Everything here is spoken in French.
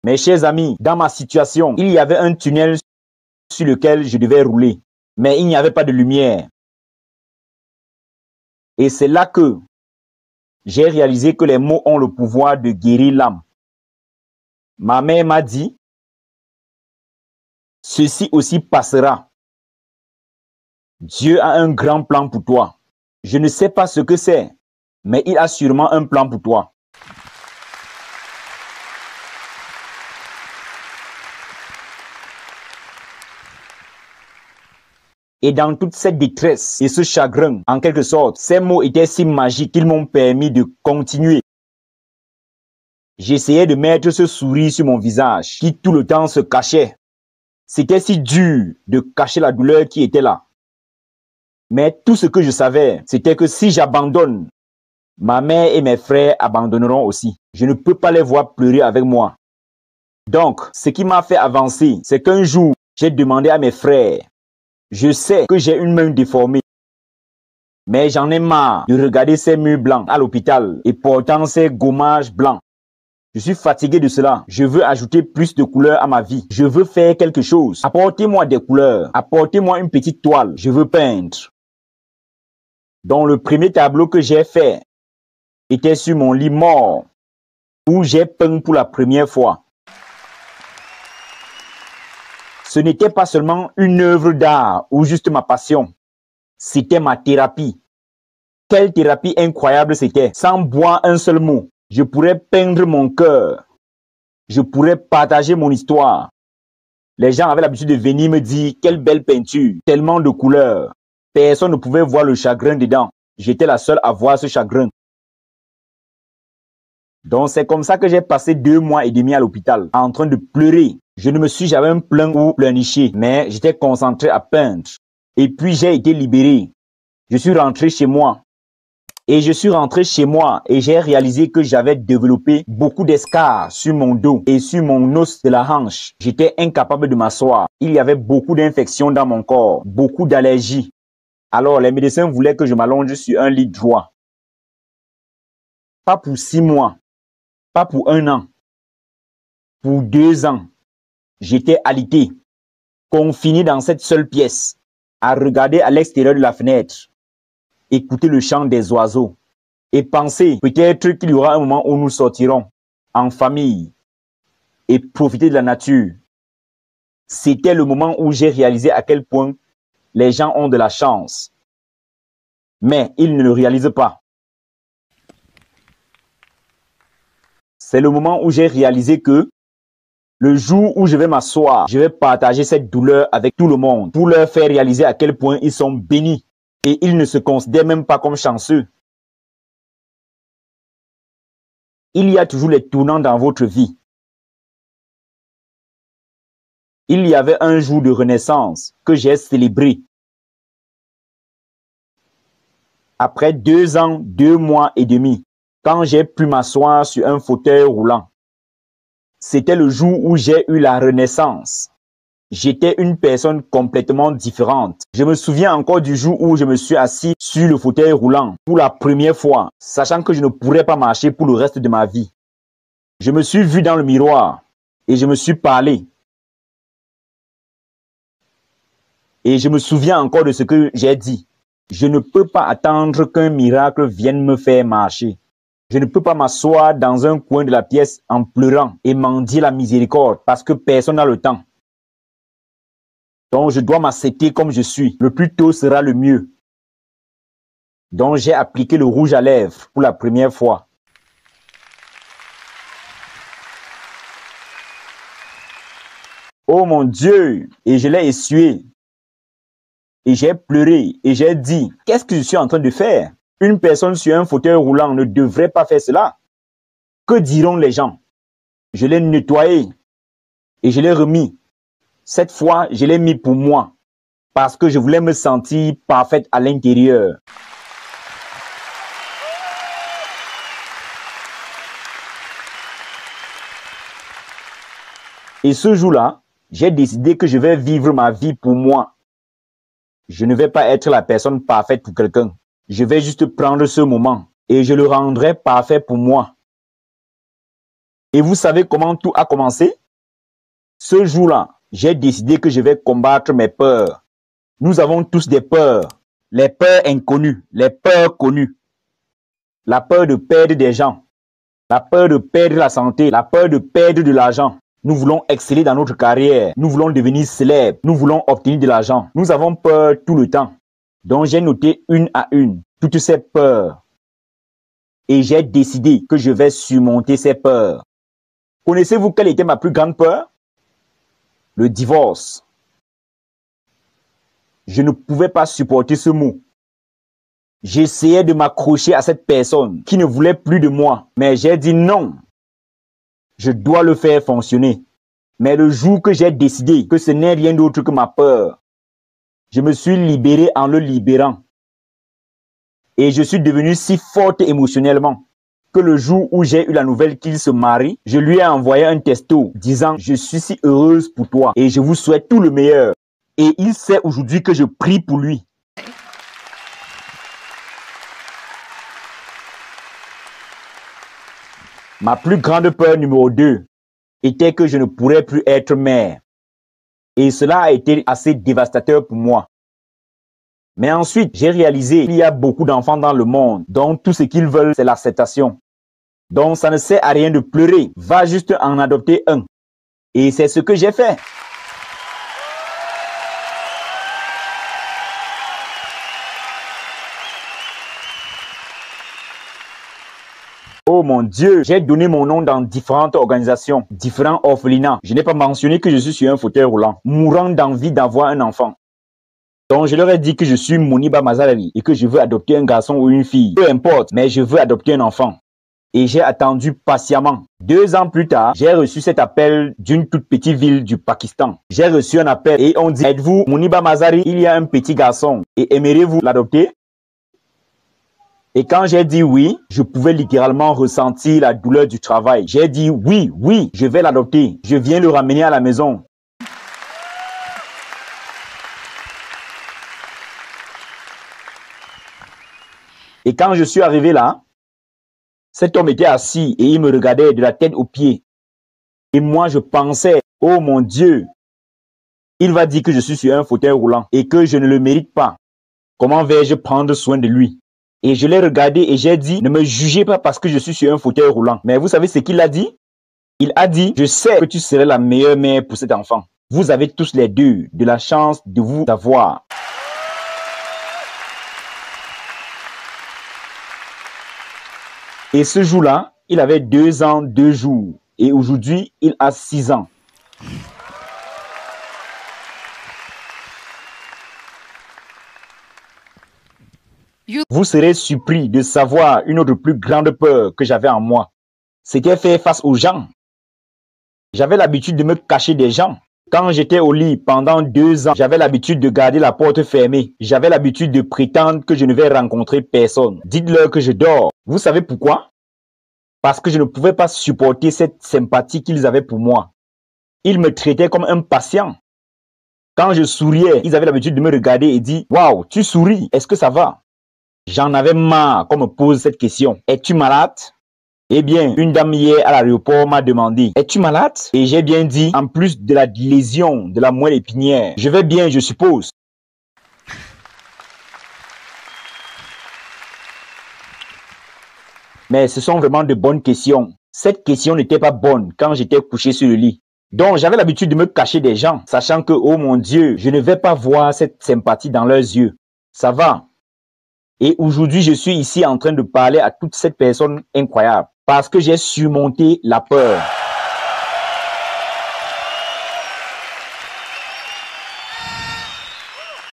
Mes chers amis, dans ma situation, il y avait un tunnel sur lequel je devais rouler, mais il n'y avait pas de lumière. Et c'est là que j'ai réalisé que les mots ont le pouvoir de guérir l'âme. Ma mère m'a dit, ceci aussi passera. Dieu a un grand plan pour toi. Je ne sais pas ce que c'est, mais il a sûrement un plan pour toi. Et dans toute cette détresse et ce chagrin, en quelque sorte, ces mots étaient si magiques qu'ils m'ont permis de continuer. J'essayais de mettre ce sourire sur mon visage, qui tout le temps se cachait. C'était si dur de cacher la douleur qui était là. Mais tout ce que je savais, c'était que si j'abandonne, ma mère et mes frères abandonneront aussi. Je ne peux pas les voir pleurer avec moi. Donc, ce qui m'a fait avancer, c'est qu'un jour, j'ai demandé à mes frères, je sais que j'ai une main déformée, mais j'en ai marre de regarder ces murs blancs à l'hôpital et portant ces gommages blancs. Je suis fatigué de cela. Je veux ajouter plus de couleurs à ma vie. Je veux faire quelque chose. Apportez-moi des couleurs. Apportez-moi une petite toile. Je veux peindre. Donc le premier tableau que j'ai fait était sur mon lit mort, où j'ai peint pour la première fois. Ce n'était pas seulement une œuvre d'art ou juste ma passion. C'était ma thérapie. Quelle thérapie incroyable c'était. Sans boire un seul mot, je pourrais peindre mon cœur. Je pourrais partager mon histoire. Les gens avaient l'habitude de venir me dire, quelle belle peinture, tellement de couleurs. Personne ne pouvait voir le chagrin dedans. J'étais la seule à voir ce chagrin. Donc c'est comme ça que j'ai passé 2 mois et demi à l'hôpital, en train de pleurer. Je ne me suis jamais plaint ou pleurniché, mais j'étais concentré à peindre. Et puis j'ai été libéré. Je suis rentré chez moi. Et je suis rentré chez moi et j'ai réalisé que j'avais développé beaucoup d'escarres sur mon dos et sur mon os de la hanche. J'étais incapable de m'asseoir. Il y avait beaucoup d'infections dans mon corps, beaucoup d'allergies. Alors les médecins voulaient que je m'allonge sur un lit droit. Pas pour 6 mois, pas pour 1 an, pour 2 ans. J'étais alité, confiné dans cette seule pièce, à regarder à l'extérieur de la fenêtre, écouter le chant des oiseaux et penser peut-être qu'il y aura un moment où nous sortirons en famille et profiter de la nature. C'était le moment où j'ai réalisé à quel point les gens ont de la chance. Mais ils ne le réalisent pas. C'est le moment où j'ai réalisé que le jour où je vais m'asseoir, je vais partager cette douleur avec tout le monde pour leur faire réaliser à quel point ils sont bénis et ils ne se considèrent même pas comme chanceux. Il y a toujours les tournants dans votre vie. Il y avait un jour de renaissance que j'ai célébré. Après 2 ans, 2 mois et demi, quand j'ai pu m'asseoir sur un fauteuil roulant, c'était le jour où j'ai eu la renaissance. J'étais une personne complètement différente. Je me souviens encore du jour où je me suis assis sur le fauteuil roulant pour la première fois, sachant que je ne pourrais pas marcher pour le reste de ma vie. Je me suis vu dans le miroir et je me suis parlé. Et je me souviens encore de ce que j'ai dit. Je ne peux pas attendre qu'un miracle vienne me faire marcher. Je ne peux pas m'asseoir dans un coin de la pièce en pleurant et mendier la miséricorde parce que personne n'a le temps. Donc je dois m'accepter comme je suis. Le plus tôt sera le mieux. Donc j'ai appliqué le rouge à lèvres pour la première fois. Oh mon Dieu! Et je l'ai essuyé. Et j'ai pleuré et j'ai dit, qu'est-ce que je suis en train de faire? Une personne sur un fauteuil roulant ne devrait pas faire cela. Que diront les gens? Je l'ai nettoyé et je l'ai remis. Cette fois, je l'ai mis pour moi parce que je voulais me sentir parfaite à l'intérieur. Et ce jour-là, j'ai décidé que je vais vivre ma vie pour moi. Je ne vais pas être la personne parfaite pour quelqu'un. Je vais juste prendre ce moment et je le rendrai parfait pour moi. Et vous savez comment tout a commencé? Ce jour-là, j'ai décidé que je vais combattre mes peurs. Nous avons tous des peurs. Les peurs inconnues, les peurs connues. La peur de perdre des gens, la peur de perdre la santé, la peur de perdre de l'argent. Nous voulons exceller dans notre carrière, nous voulons devenir célèbres, nous voulons obtenir de l'argent. Nous avons peur tout le temps. Donc j'ai noté une à une toutes ces peurs. Et j'ai décidé que je vais surmonter ces peurs. Connaissez-vous quelle était ma plus grande peur? Le divorce. Je ne pouvais pas supporter ce mot. J'essayais de m'accrocher à cette personne qui ne voulait plus de moi. Mais j'ai dit non. Je dois le faire fonctionner. Mais le jour que j'ai décidé que ce n'est rien d'autre que ma peur, je me suis libéré en le libérant. Et je suis devenu si forte émotionnellement que le jour où j'ai eu la nouvelle qu'il se marie, je lui ai envoyé un texto disant « Je suis si heureuse pour toi et je vous souhaite tout le meilleur. » Et il sait aujourd'hui que je prie pour lui. Ma plus grande peur numéro 2 était que je ne pourrais plus être mère. Et cela a été assez dévastateur pour moi. Mais ensuite, j'ai réalisé qu'il y a beaucoup d'enfants dans le monde dont tout ce qu'ils veulent, c'est l'acceptation. Donc, ça ne sert à rien de pleurer. Va juste en adopter un. Et c'est ce que j'ai fait. Oh mon Dieu, j'ai donné mon nom dans différentes organisations, différents orphelinats. Je n'ai pas mentionné que je suis sur un fauteuil roulant, mourant d'envie d'avoir un enfant. Donc je leur ai dit que je suis Moniba Mazarari et que je veux adopter un garçon ou une fille. Peu importe, mais je veux adopter un enfant. Et j'ai attendu patiemment. 2 ans plus tard, j'ai reçu cet appel d'une toute petite ville du Pakistan. J'ai reçu un appel et on dit « Êtes-vous Moniba Mazari? Il y a un petit garçon et aimeriez-vous l'adopter ?» Et quand j'ai dit oui, je pouvais littéralement ressentir la douleur du travail. J'ai dit oui, oui, je vais l'adopter. Je viens le ramener à la maison. Et quand je suis arrivé là, cet homme était assis et il me regardait de la tête aux pieds. Et moi, je pensais, oh mon Dieu, il va dire que je suis sur un fauteuil roulant et que je ne le mérite pas. Comment vais-je prendre soin de lui? Et je l'ai regardé et j'ai dit, ne me jugez pas parce que je suis sur un fauteuil roulant. Mais vous savez ce qu'il a dit? Il a dit, je sais que tu serais la meilleure mère pour cet enfant. Vous avez tous les deux de la chance de vous avoir. Et ce jour-là, il avait 2 ans, 2 jours. Et aujourd'hui, il a 6 ans. Vous serez surpris de savoir une autre plus grande peur que j'avais en moi. C'était faire face aux gens. J'avais l'habitude de me cacher des gens. Quand j'étais au lit pendant 2 ans, j'avais l'habitude de garder la porte fermée. J'avais l'habitude de prétendre que je ne vais rencontrer personne. Dites-leur que je dors. Vous savez pourquoi? Parce que je ne pouvais pas supporter cette sympathie qu'ils avaient pour moi. Ils me traitaient comme un patient. Quand je souriais, ils avaient l'habitude de me regarder et dire « Waouh, tu souris, est-ce que ça va ?» J'en avais marre qu'on me pose cette question. « Es-tu malade ?» Eh bien, une dame hier à l'aéroport m'a demandé « Es-tu malade ?» Et j'ai bien dit « En plus de la lésion de la moelle épinière, je vais bien, je suppose. » Mais ce sont vraiment de bonnes questions. Cette question n'était pas bonne quand j'étais couché sur le lit. Donc, j'avais l'habitude de me cacher des gens, sachant que, oh mon Dieu, je ne vais pas voir cette sympathie dans leurs yeux. Ça va. Et aujourd'hui, je suis ici en train de parler à toute cette personne incroyable parce que j'ai surmonté la peur.